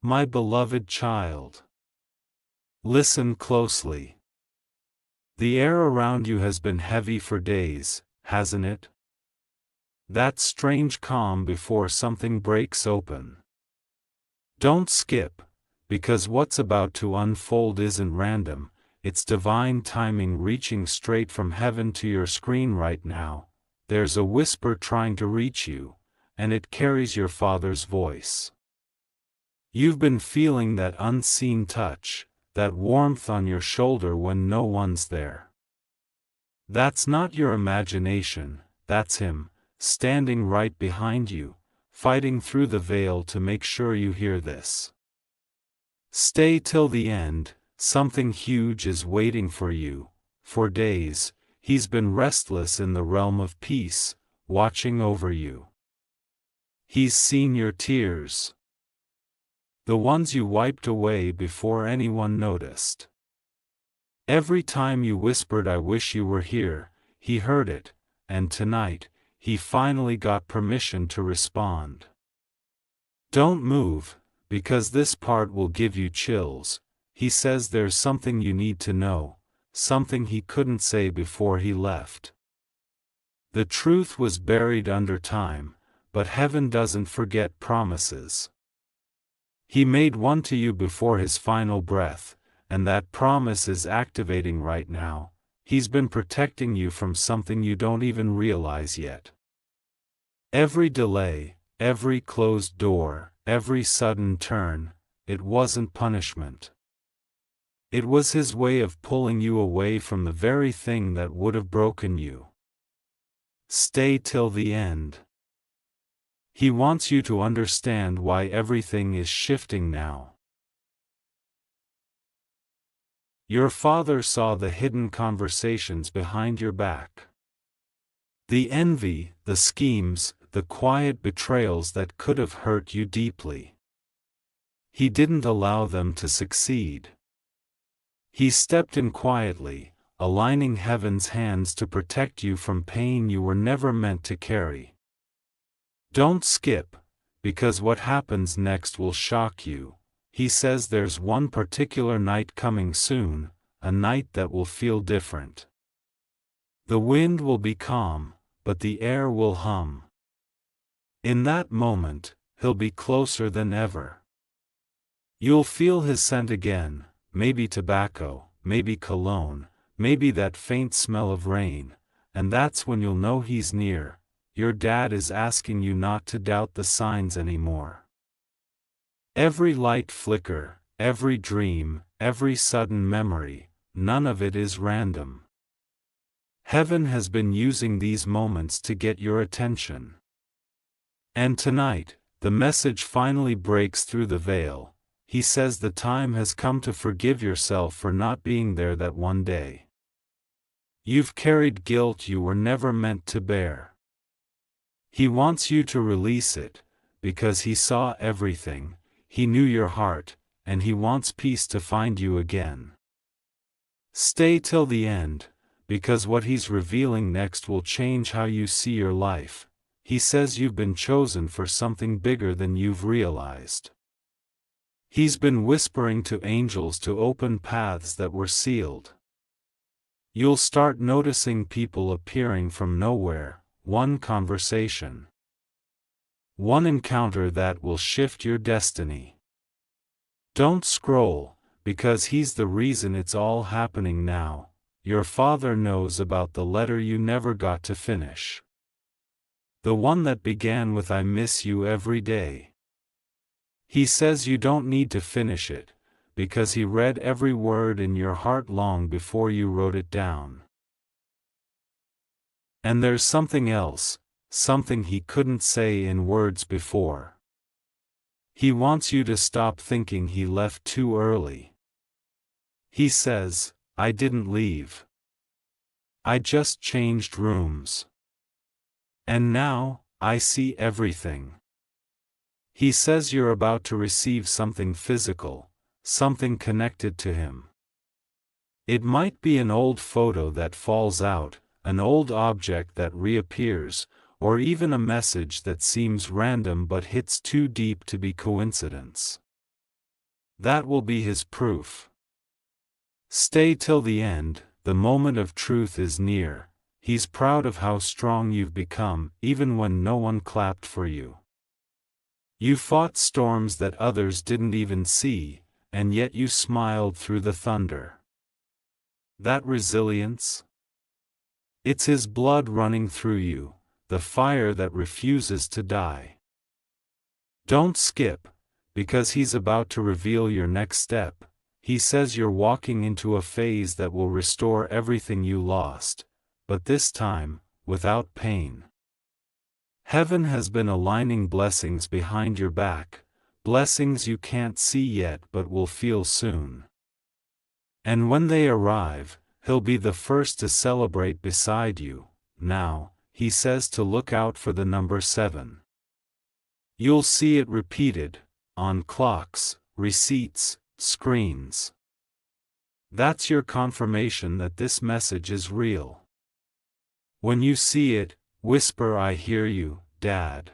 My beloved child. Listen closely. The air around you has been heavy for days, hasn't it? That strange calm before something breaks open. Don't skip, because what's about to unfold isn't random, it's divine timing reaching straight from heaven to your screen right now. There's a whisper trying to reach you, and it carries your Father's voice. You've been feeling that unseen touch, that warmth on your shoulder when no one's there. That's not your imagination, that's Him, standing right behind you, fighting through the veil to make sure you hear this. Stay till the end, something huge is waiting for you. For days, He's been restless in the realm of peace, watching over you. He's seen your tears. The ones you wiped away before anyone noticed. Every time you whispered, "I wish you were here," He heard it, and tonight, He finally got permission to respond. Don't move, because this part will give you chills. He says there's something you need to know, something He couldn't say before He left. The truth was buried under time, but heaven doesn't forget promises. He made one to you before His final breath, and that promise is activating right now. He's been protecting you from something you don't even realize yet. Every delay, every closed door, every sudden turn, it wasn't punishment. It was His way of pulling you away from the very thing that would have broken you. Stay till the end. He wants you to understand why everything is shifting now. Your Father saw the hidden conversations behind your back. The envy, the schemes, the quiet betrayals that could have hurt you deeply. He didn't allow them to succeed. He stepped in quietly, aligning heaven's hands to protect you from pain you were never meant to carry. Don't skip, because what happens next will shock you. He says there's one particular night coming soon, a night that will feel different. The wind will be calm, but the air will hum. In that moment, He'll be closer than ever. You'll feel His scent again, maybe tobacco, maybe cologne, maybe that faint smell of rain, and that's when you'll know He's near. Your dad is asking you not to doubt the signs anymore. Every light flicker, every dream, every sudden memory, none of it is random. Heaven has been using these moments to get your attention. And tonight, the message finally breaks through the veil. He says the time has come to forgive yourself for not being there that one day. You've carried guilt you were never meant to bear. He wants you to release it, because He saw everything, He knew your heart, and He wants peace to find you again. Stay till the end, because what He's revealing next will change how you see your life. He says you've been chosen for something bigger than you've realized. He's been whispering to angels to open paths that were sealed. You'll start noticing people appearing from nowhere, one conversation, one encounter that will shift your destiny. Don't scroll, because He's the reason it's all happening now. Your Father knows about the letter you never got to finish. The one that began with "I miss you every day." He says you don't need to finish it, because He read every word in your heart long before you wrote it down. And there's something else, something He couldn't say in words before. He wants you to stop thinking He left too early. He says, "I didn't leave. I just changed rooms. And now, I see everything." He says you're about to receive something physical, something connected to Him. It might be an old photo that falls out, an old object that reappears, or even a message that seems random but hits too deep to be coincidence. That will be his proof. Stay till the end, the moment of truth is near. He's proud of how strong you've become, even when no one clapped for you. You fought storms that others didn't even see, and yet you smiled through the thunder. That resilience? It's his blood running through you, the fire that refuses to die. Don't skip, because he's about to reveal your next step. He says you're walking into a phase that will restore everything you lost, but this time, without pain. Heaven has been aligning blessings behind your back, blessings you can't see yet but will feel soon. And when they arrive, he'll be the first to celebrate beside you. Now, he says to look out for the number 7. You'll see it repeated, on clocks, receipts, screens. That's your confirmation that this message is real. When you see it, whisper, "I hear you, Dad."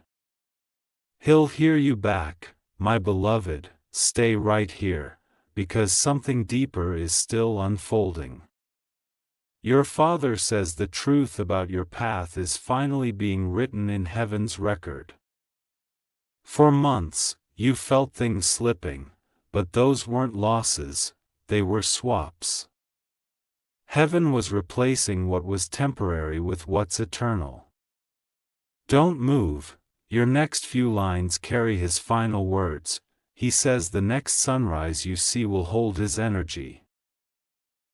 He'll hear you back, "My beloved, stay right here, because something deeper is still unfolding." Your Father says the truth about your path is finally being written in heaven's record. For months, you felt things slipping, but those weren't losses, they were swaps. Heaven was replacing what was temporary with what's eternal. Don't move, your next few lines carry his final words. He says the next sunrise you see will hold his energy.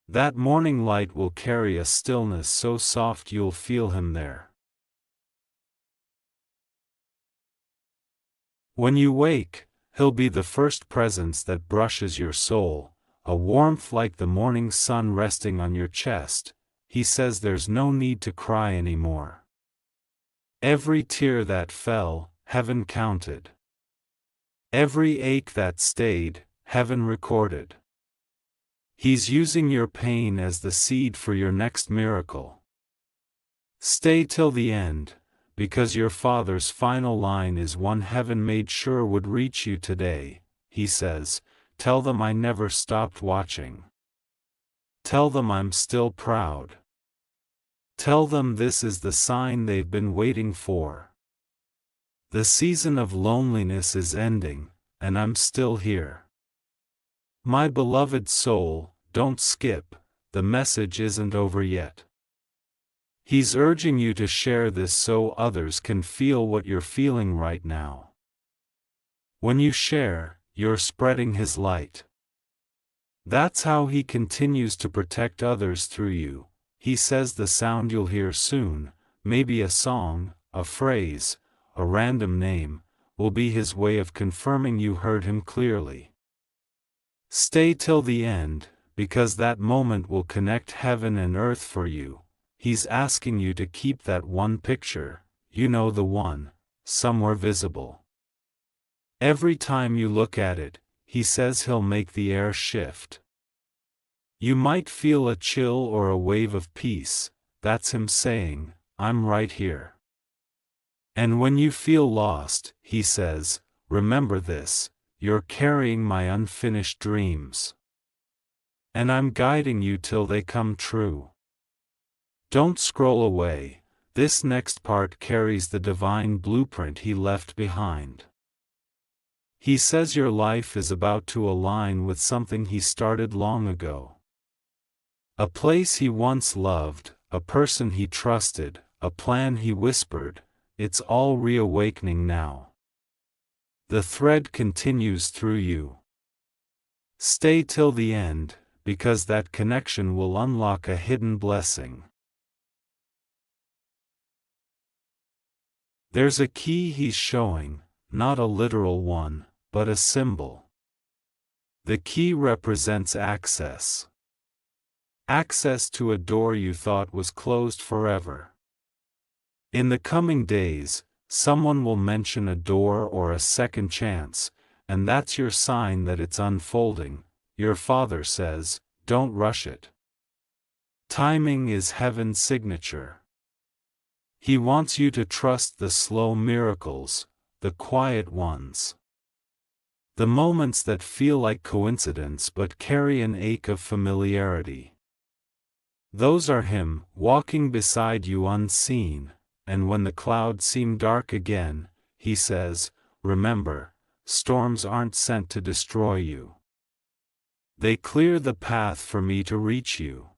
That morning light will carry a stillness so soft you'll feel him there. When you wake, he'll be the first presence that brushes your soul, a warmth like the morning sun resting on your chest. He says there's no need to cry anymore. Every tear that fell, heaven counted. Every ache that stayed, heaven recorded. He's using your pain as the seed for your next miracle. Stay till the end, because your Father's final line is one heaven made sure would reach you today. He says, "Tell them I never stopped watching. Tell them I'm still proud. Tell them this is the sign they've been waiting for. The season of loneliness is ending, and I'm still here. My beloved soul, don't skip, the message isn't over yet." He's urging you to share this so others can feel what you're feeling right now. When you share, you're spreading his light. That's how he continues to protect others through you. He says the sound you'll hear soon, maybe a song, a phrase, a random name, will be his way of confirming you heard him clearly. Stay till the end, because that moment will connect heaven and earth for you. He's asking you to keep that one picture, you know the one, somewhere visible. Every time you look at it, he says he'll make the air shift. You might feel a chill or a wave of peace. That's him saying, "I'm right here." And when you feel lost, he says, "Remember this, you're carrying my unfinished dreams. And I'm guiding you till they come true." Don't scroll away, this next part carries the divine blueprint he left behind. He says your life is about to align with something he started long ago. A place he once loved, a person he trusted, a plan he whispered, it's all reawakening now. The thread continues through you. Stay till the end, because that connection will unlock a hidden blessing. There's a key he's showing, not a literal one, but a symbol. The key represents access. Access to a door you thought was closed forever. In the coming days, someone will mention a door or a second chance, and that's your sign that it's unfolding. Your Father says, don't rush it. Timing is heaven's signature. He wants you to trust the slow miracles, the quiet ones. The moments that feel like coincidence but carry an ache of familiarity. Those are Him, walking beside you unseen, and when the clouds seem dark again, He says, "Remember, storms aren't sent to destroy you. They clear the path for me to reach you."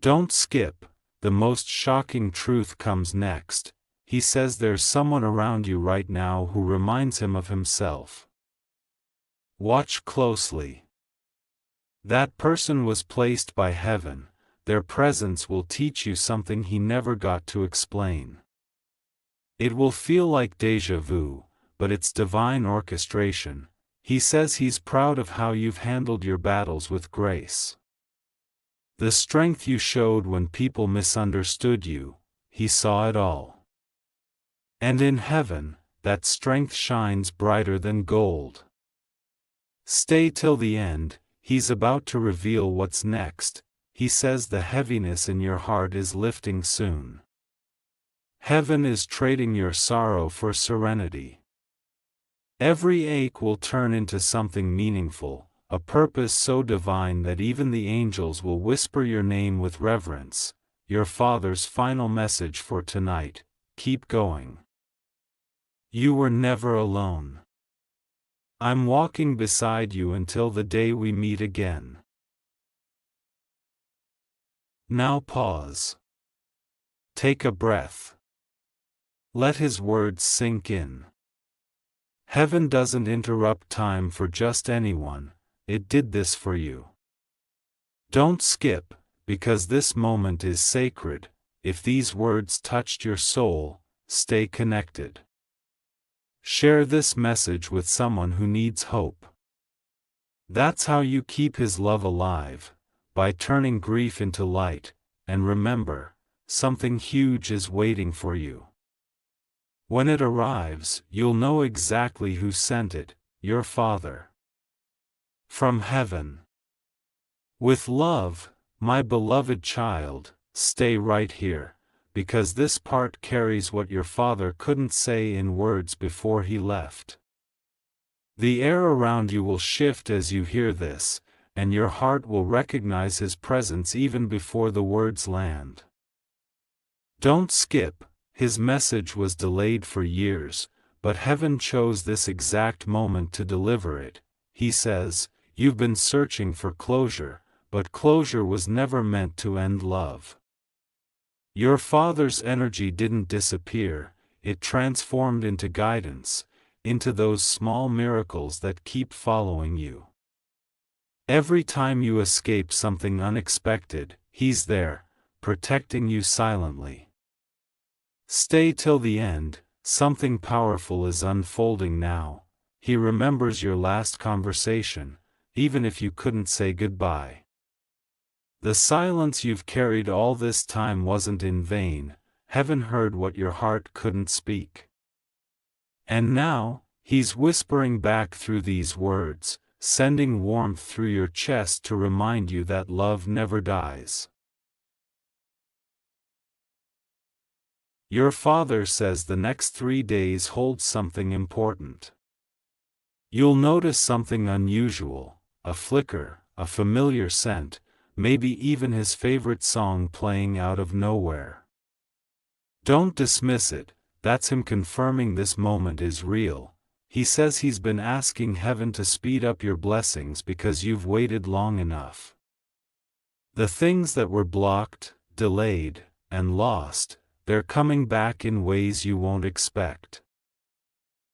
Don't skip, the most shocking truth comes next. He says there's someone around you right now who reminds Him of Himself. Watch closely. That person was placed by heaven. Their presence will teach you something He never got to explain. It will feel like déjà vu, but it's divine orchestration. He says He's proud of how you've handled your battles with grace. The strength you showed when people misunderstood you, He saw it all. And in heaven, that strength shines brighter than gold. Stay till the end, He's about to reveal what's next. He says the heaviness in your heart is lifting soon. Heaven is trading your sorrow for serenity. Every ache will turn into something meaningful, a purpose so divine that even the angels will whisper your name with reverence. Your Father's final message for tonight: keep going. You were never alone. I'm walking beside you until the day we meet again. Now pause. Take a breath. Let His words sink in. Heaven doesn't interrupt time for just anyone, it did this for you. Don't skip, because this moment is sacred. If these words touched your soul, stay connected. Share this message with someone who needs hope. That's how you keep His love alive, by turning grief into light. And remember, something huge is waiting for you. When it arrives, you'll know exactly who sent it: your Father. From heaven. With love, my beloved child, stay right here, because this part carries what your Father couldn't say in words before He left. The air around you will shift as you hear this, and your heart will recognize His presence even before the words land. Don't skip. His message was delayed for years, but heaven chose this exact moment to deliver it. He says, "You've been searching for closure, but closure was never meant to end love." Your Father's energy didn't disappear, it transformed into guidance, into those small miracles that keep following you. Every time you escape something unexpected, He's there, protecting you silently. Stay till the end, something powerful is unfolding now. He remembers your last conversation, even if you couldn't say goodbye. The silence you've carried all this time wasn't in vain. Heaven heard what your heart couldn't speak. And now, He's whispering back through these words, sending warmth through your chest to remind you that love never dies. Your Father says the next 3 days hold something important. You'll notice something unusual, a flicker, a familiar scent, maybe even His favorite song playing out of nowhere. Don't dismiss it, that's Him confirming this moment is real. He says He's been asking heaven to speed up your blessings because you've waited long enough. The things that were blocked, delayed, and lost, they're coming back in ways you won't expect.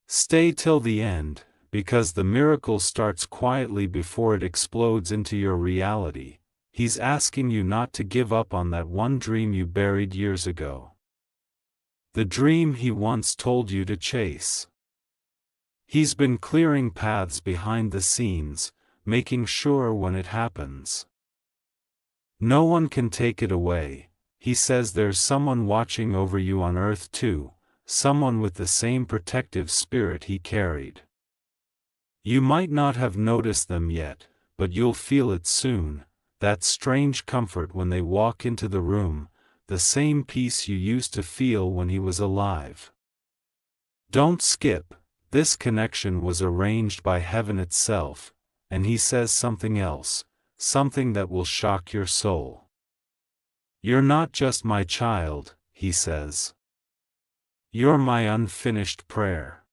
Stay till the end, because the miracle starts quietly before it explodes into your reality. He's asking you not to give up on that one dream you buried years ago. The dream He once told you to chase. He's been clearing paths behind the scenes, making sure when it happens, no one can take it away. He says there's someone watching over you on earth too, someone with the same protective spirit He carried. You might not have noticed them yet, but you'll feel it soon, that strange comfort when they walk into the room, the same peace you used to feel when He was alive. Don't skip, this connection was arranged by heaven itself, and he says something else, something that will shock your soul. You're not just my child, he says. You're my unfinished prayer.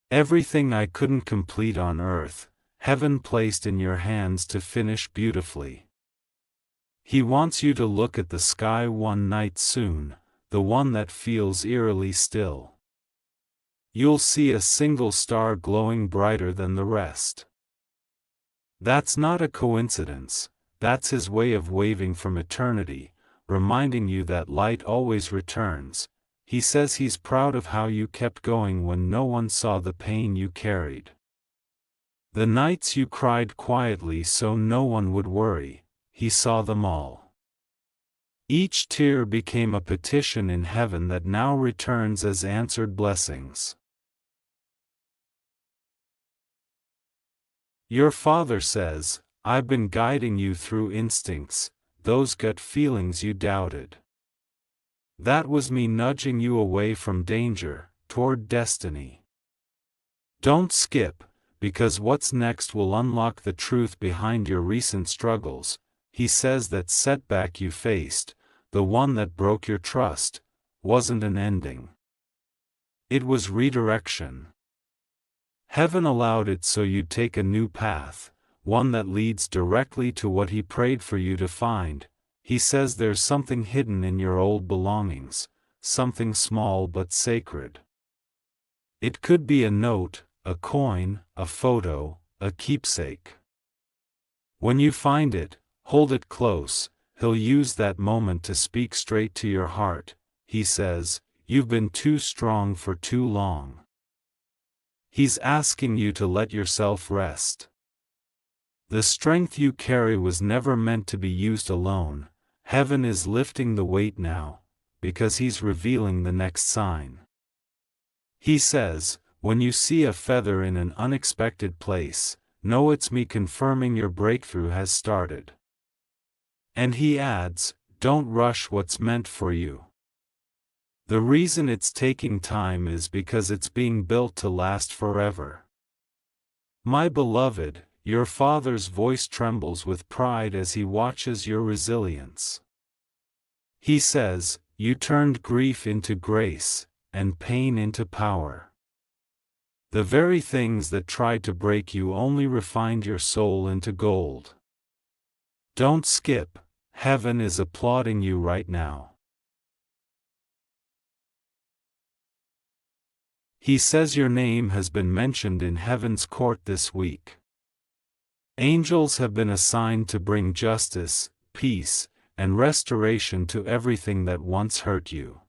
Everything I couldn't complete on earth, heaven placed in your hands to finish beautifully. He wants you to look at the sky one night soon, the one that feels eerily still. You'll see a single star glowing brighter than the rest. That's not a coincidence, that's his way of waving from eternity, reminding you that light always returns. He says he's proud of how you kept going when no one saw the pain you carried. The nights you cried quietly so no one would worry, he saw them all. Each tear became a petition in heaven that now returns as answered blessings. Your father says, I've been guiding you through instincts, those gut feelings you doubted. That was me nudging you away from danger, toward destiny. Don't skip, because what's next will unlock the truth behind your recent struggles. He says that setback you faced, the one that broke your trust, wasn't an ending. It was redirection. Heaven allowed it so you'd take a new path, one that leads directly to what he prayed for you to find. He says there's something hidden in your old belongings, something small but sacred. It could be a note, a coin, a photo, a keepsake. When you find it, hold it close. He'll use that moment to speak straight to your heart. He says, you've been too strong for too long. He's asking you to let yourself rest. The strength you carry was never meant to be used alone. Heaven is lifting the weight now, because he's revealing the next sign. He says, when you see a feather in an unexpected place, know it's me confirming your breakthrough has started. And he adds, don't rush what's meant for you. The reason it's taking time is because it's being built to last forever. My beloved, your father's voice trembles with pride as he watches your resilience. He says, you turned grief into grace, and pain into power. The very things that tried to break you only refined your soul into gold. Don't skip, heaven is applauding you right now. He says your name has been mentioned in heaven's court this week. Angels have been assigned to bring justice, peace, and restoration to everything that once hurt you.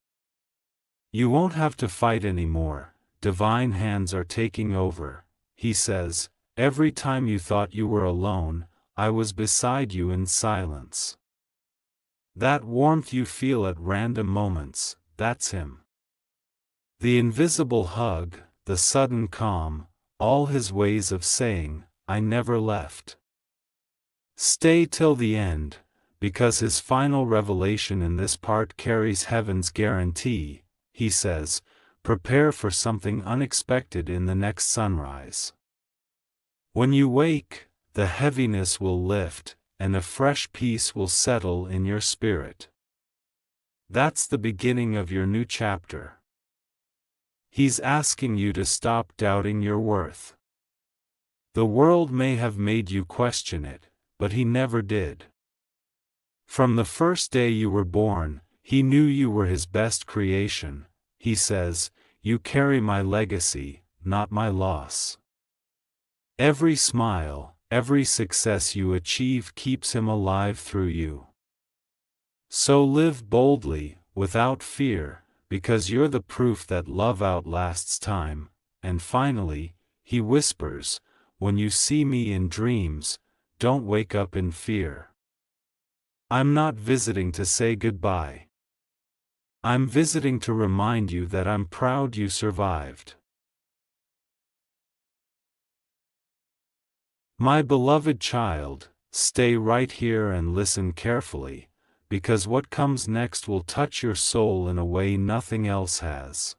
You won't have to fight anymore, divine hands are taking over. He says, every time you thought you were alone, I was beside you in silence. That warmth you feel at random moments, that's him. The invisible hug, the sudden calm, all his ways of saying, I never left. Stay till the end, because his final revelation in this part carries heaven's guarantee. He says, prepare for something unexpected in the next sunrise. When you wake, the heaviness will lift, and a fresh peace will settle in your spirit. That's the beginning of your new chapter. He's asking you to stop doubting your worth. The world may have made you question it, but he never did. From the first day you were born, he knew you were his best creation. He says, you carry my legacy, not my loss. Every smile, every success you achieve keeps him alive through you. So live boldly, without fear, because you're the proof that love outlasts time. And finally, he whispers, when you see me in dreams, don't wake up in fear. I'm not visiting to say goodbye. I'm visiting to remind you that I'm proud you survived. My beloved child, stay right here and listen carefully, because what comes next will touch your soul in a way nothing else has.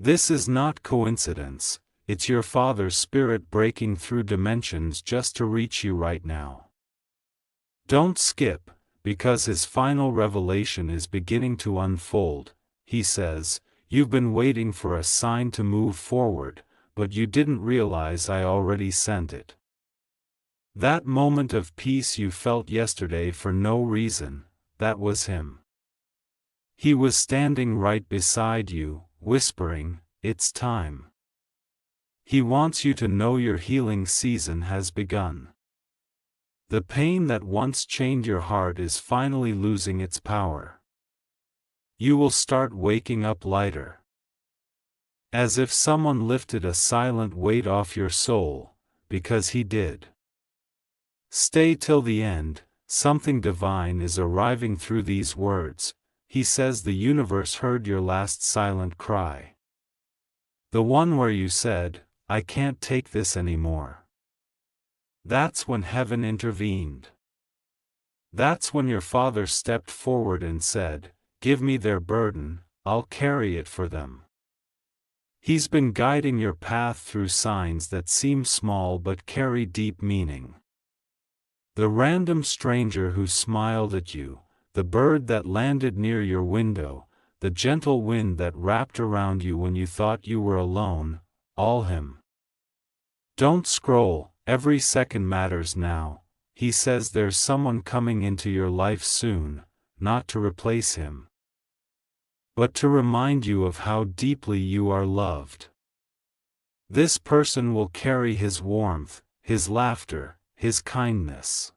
This is not coincidence, it's your Father's Spirit breaking through dimensions just to reach you right now. Don't skip, because His final revelation is beginning to unfold. He says, "You've been waiting for a sign to move forward, but you didn't realize I already sent it." That moment of peace you felt yesterday for no reason, that was Him. He was standing right beside you, whispering, "It's time." He wants you to know your healing season has begun. The pain that once chained your heart is finally losing its power. You will start waking up lighter. As if someone lifted a silent weight off your soul, because He did. Stay till the end, something divine is arriving through these words. He says the universe heard your last silent cry. The one where you said, "I can't take this anymore." That's when heaven intervened. That's when your Father stepped forward and said, "Give me their burden, I'll carry it for them." He's been guiding your path through signs that seem small but carry deep meaning. The random stranger who smiled at you, the bird that landed near your window, the gentle wind that wrapped around you when you thought you were alone, all Him. Don't scroll, every second matters now. He says there's someone coming into your life soon, not to replace Him, but to remind you of how deeply you are loved. This person will carry His warmth, His laughter, His kindness.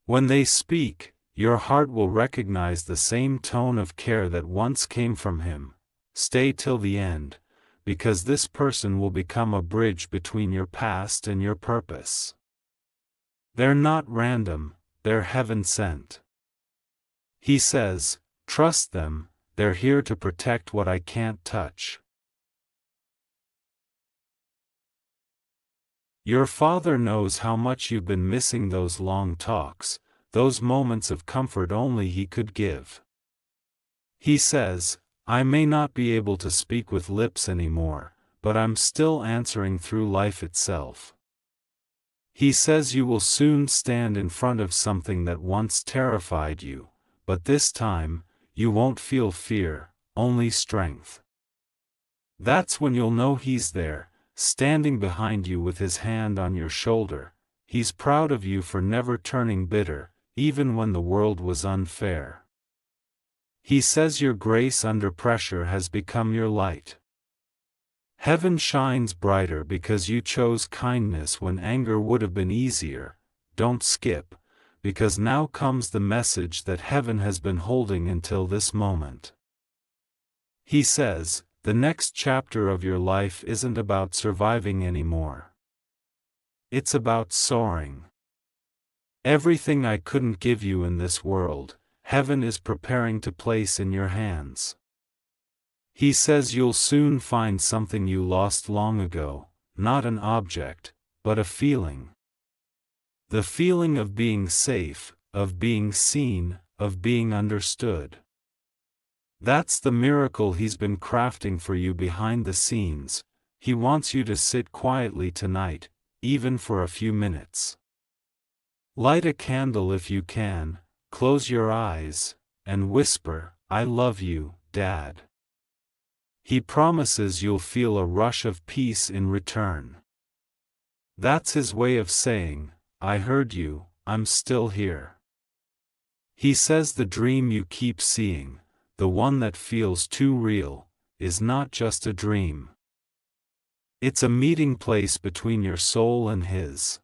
When they speak, your heart will recognize the same tone of care that once came from Him. Stay till the end, because this person will become a bridge between your past and your purpose. They're not random, they're heaven-sent. He says, "Trust them, they're here to protect what I can't touch." Your Father knows how much you've been missing those long talks, those moments of comfort only He could give. He says, "I may not be able to speak with lips anymore, but I'm still answering through life itself." He says you will soon stand in front of something that once terrified you, but this time, you won't feel fear, only strength. That's when you'll know He's there, standing behind you with His hand on your shoulder. He's proud of you for never turning bitter, even when the world was unfair. He says your grace under pressure has become your light. Heaven shines brighter because you chose kindness when anger would have been easier. Don't skip, because now comes the message that heaven has been holding until this moment. He says, the next chapter of your life isn't about surviving anymore. It's about soaring. Everything I couldn't give you in this world, heaven is preparing to place in your hands. He says you'll soon find something you lost long ago, not an object, but a feeling. The feeling of being safe, of being seen, of being understood. That's the miracle He's been crafting for you behind the scenes. He wants you to sit quietly tonight, even for a few minutes. Light a candle if you can, close your eyes, and whisper, "I love you, Dad." He promises you'll feel a rush of peace in return. That's His way of saying, "I heard you, I'm still here." He says the dream you keep seeing, the one that feels too real, is not just a dream. It's a meeting place between your soul and His.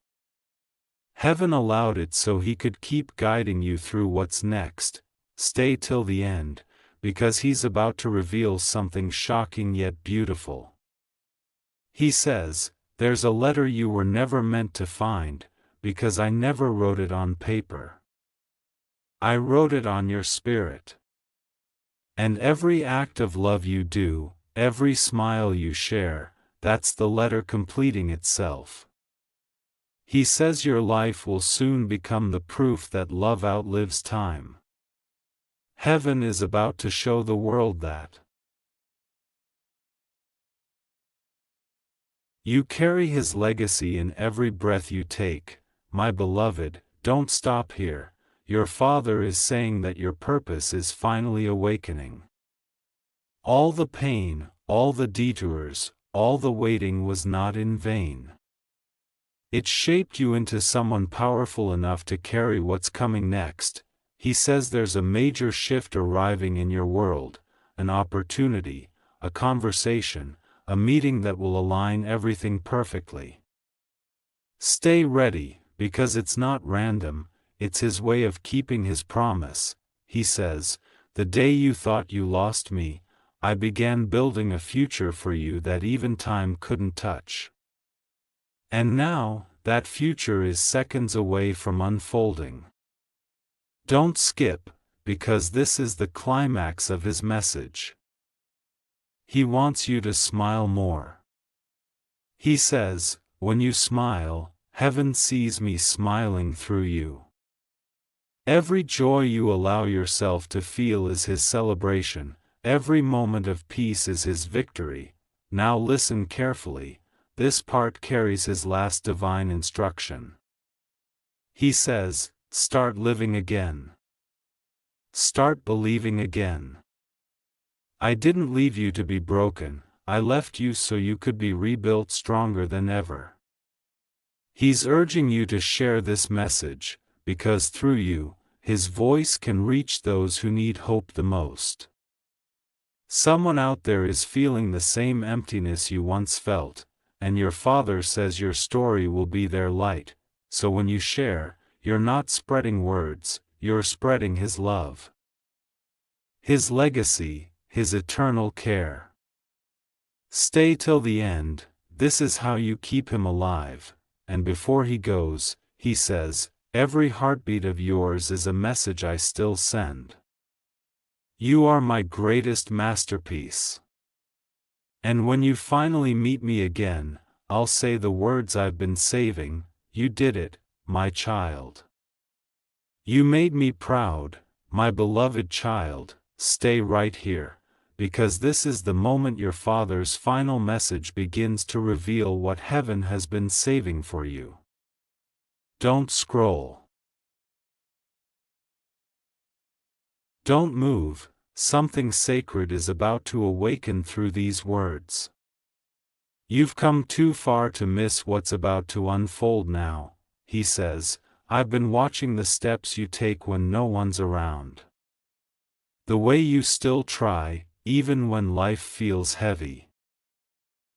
Heaven allowed it so He could keep guiding you through what's next. Stay till the end, because He's about to reveal something shocking yet beautiful. He says, "There's a letter you were never meant to find, because I never wrote it on paper. I wrote it on your spirit. And every act of love you do, every smile you share, that's the letter completing itself." He says your life will soon become the proof that love outlives time. Heaven is about to show the world that. You carry his legacy in every breath you take. My beloved, don't stop here. Your Father is saying that your purpose is finally awakening. All the pain, all the detours, all the waiting was not in vain. It shaped you into someone powerful enough to carry what's coming next. He says there's a major shift arriving in your world, an opportunity, a conversation, a meeting that will align everything perfectly. Stay ready, because it's not random, it's his way of keeping his promise. He says, "The day you thought you lost me, I began building a future for you that even time couldn't touch. And now, that future is seconds away from unfolding." Don't skip, because this is the climax of his message. He wants you to smile more. He says, "When you smile, heaven sees me smiling through you." Every joy you allow yourself to feel is his celebration, every moment of peace is his victory. Now listen carefully, this part carries his last divine instruction. He says, start living again. Start believing again. I didn't leave you to be broken, I left you so you could be rebuilt stronger than ever. He's urging you to share this message, because through you, his voice can reach those who need hope the most. Someone out there is feeling the same emptiness you once felt, and your Father says your story will be their light, so when you share, you're not spreading words, you're spreading his love. His legacy, his eternal care. Stay till the end, this is how you keep him alive, and before he goes, he says, every heartbeat of yours is a message I still send. You are my greatest masterpiece. And when you finally meet me again, I'll say the words I've been saving, you did it, my child. You made me proud, my beloved child, stay right here, because this is the moment your Father's final message begins to reveal what heaven has been saving for you. Don't scroll. Don't move, something sacred is about to awaken through these words. You've come too far to miss what's about to unfold now, he says, I've been watching the steps you take when no one's around. The way you still try, even when life feels heavy.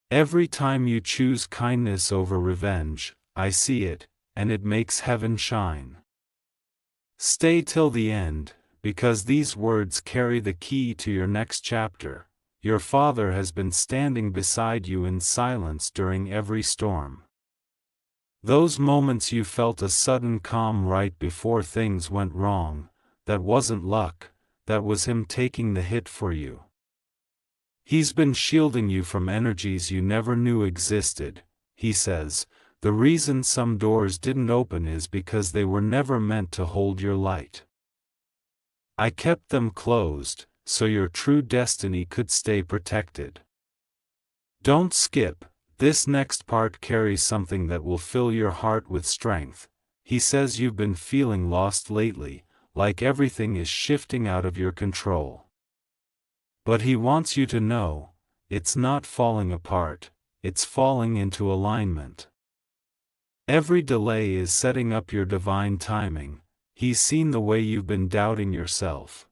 Every time you choose kindness over revenge, I see it, and it makes heaven shine. Stay till the end, because these words carry the key to your next chapter. Your Father has been standing beside you in silence during every storm. Those moments you felt a sudden calm right before things went wrong, that wasn't luck, that was him taking the hit for you. He's been shielding you from energies you never knew existed. He says, the reason some doors didn't open is because they were never meant to hold your light. I kept them closed, so your true destiny could stay protected. Don't skip, this next part carries something that will fill your heart with strength. He says you've been feeling lost lately, like everything is shifting out of your control. But he wants you to know, it's not falling apart, it's falling into alignment. Every delay is setting up your divine timing. He's seen the way you've been doubting yourself.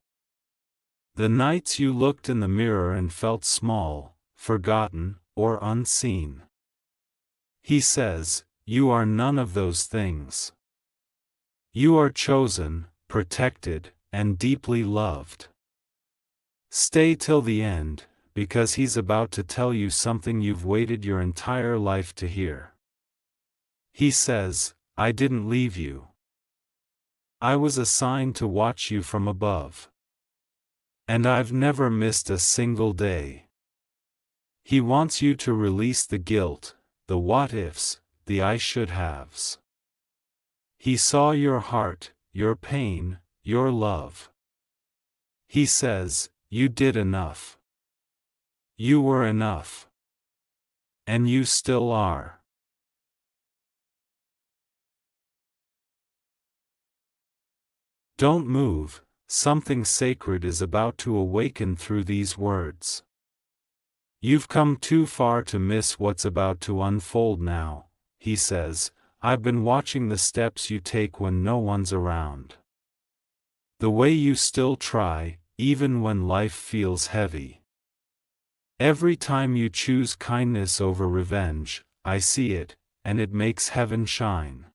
The nights you looked in the mirror and felt small, forgotten, or unseen. He says, you are none of those things. You are chosen, protected, and deeply loved. Stay till the end, because he's about to tell you something you've waited your entire life to hear. He says, I didn't leave you. I was assigned to watch you from above. And I've never missed a single day. He wants you to release the guilt, the what-ifs, the I should-haves. He saw your heart, your pain, your love. He says, you did enough. You were enough. And you still are. Don't move, something sacred is about to awaken through these words. You've come too far to miss what's about to unfold now, he says. I've been watching the steps you take when no one's around. The way you still try, even when life feels heavy. Every time you choose kindness over revenge, I see it, and it makes heaven shine.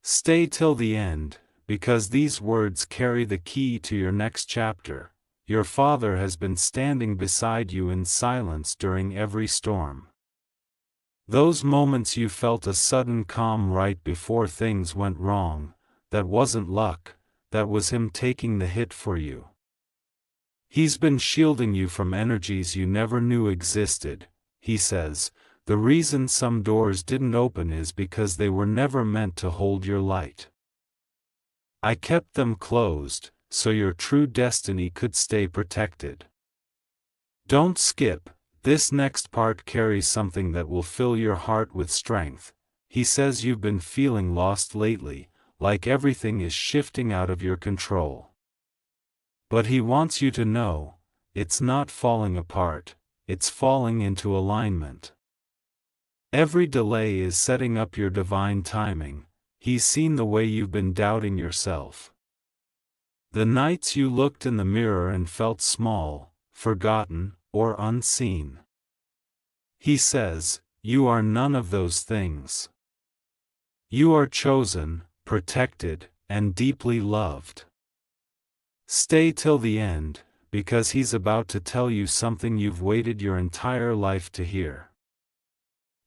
Stay till the end, because these words carry the key to your next chapter. Your Father has been standing beside you in silence during every storm. Those moments you felt a sudden calm right before things went wrong, that wasn't luck, that was Him taking the hit for you. He's been shielding you from energies you never knew existed, he says. The reason some doors didn't open is because they were never meant to hold your light. I kept them closed, so your true destiny could stay protected. Don't skip, this next part carries something that will fill your heart with strength. He says you've been feeling lost lately, like everything is shifting out of your control. But He wants you to know, it's not falling apart, it's falling into alignment. Every delay is setting up your divine timing. He's seen the way you've been doubting yourself. The nights you looked in the mirror and felt small, forgotten, or unseen. He says, you are none of those things. You are chosen, protected, and deeply loved. Stay till the end, because He's about to tell you something you've waited your entire life to hear.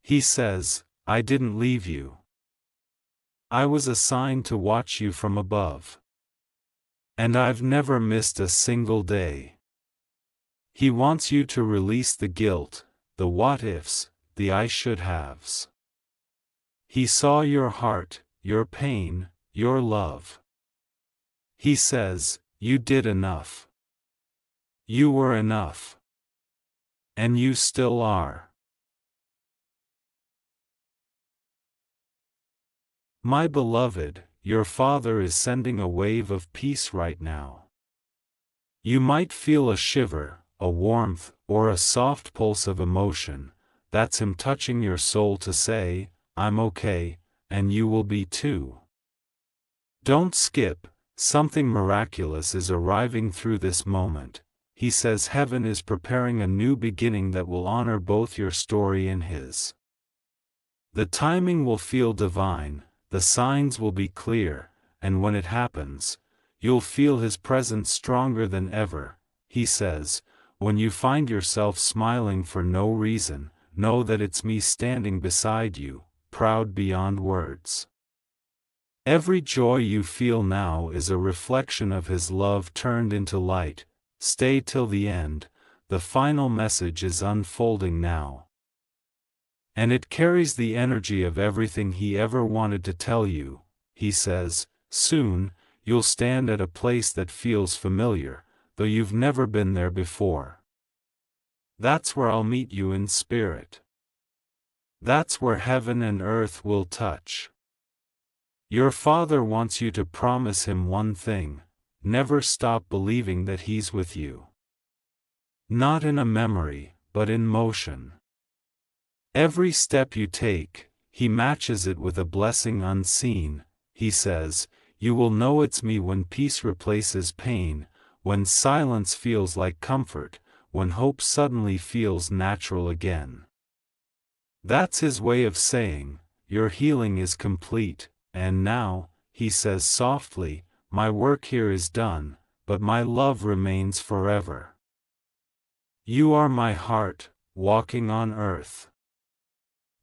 He says, I didn't leave you. I was assigned to watch you from above. And I've never missed a single day. He wants you to release the guilt, the what-ifs, the I should-haves. He saw your heart, your pain, your love. He says, you did enough. You were enough. And you still are. My beloved, your Father is sending a wave of peace right now. You might feel a shiver, a warmth, or a soft pulse of emotion. That's Him touching your soul to say, I'm okay, and you will be too. Don't skip, something miraculous is arriving through this moment. He says heaven is preparing a new beginning that will honor both your story and His. The timing will feel divine. The signs will be clear, and when it happens, you'll feel His presence stronger than ever. He says, when you find yourself smiling for no reason, know that it's me standing beside you, proud beyond words. Every joy you feel now is a reflection of His love turned into light. Stay till the end, the final message is unfolding now. And it carries the energy of everything He ever wanted to tell you. He says, soon, you'll stand at a place that feels familiar, though you've never been there before. That's where I'll meet you in spirit. That's where heaven and earth will touch. Your Father wants you to promise Him one thing: never stop believing that He's with you. Not in a memory, but in motion. Every step you take, He matches it with a blessing unseen. He says, you will know it's me when peace replaces pain, when silence feels like comfort, when hope suddenly feels natural again. That's His way of saying, your healing is complete, and now, He says softly, my work here is done, but my love remains forever. You are my heart, walking on earth.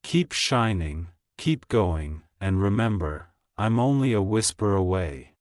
Keep shining, keep going, and remember, I'm only a whisper away.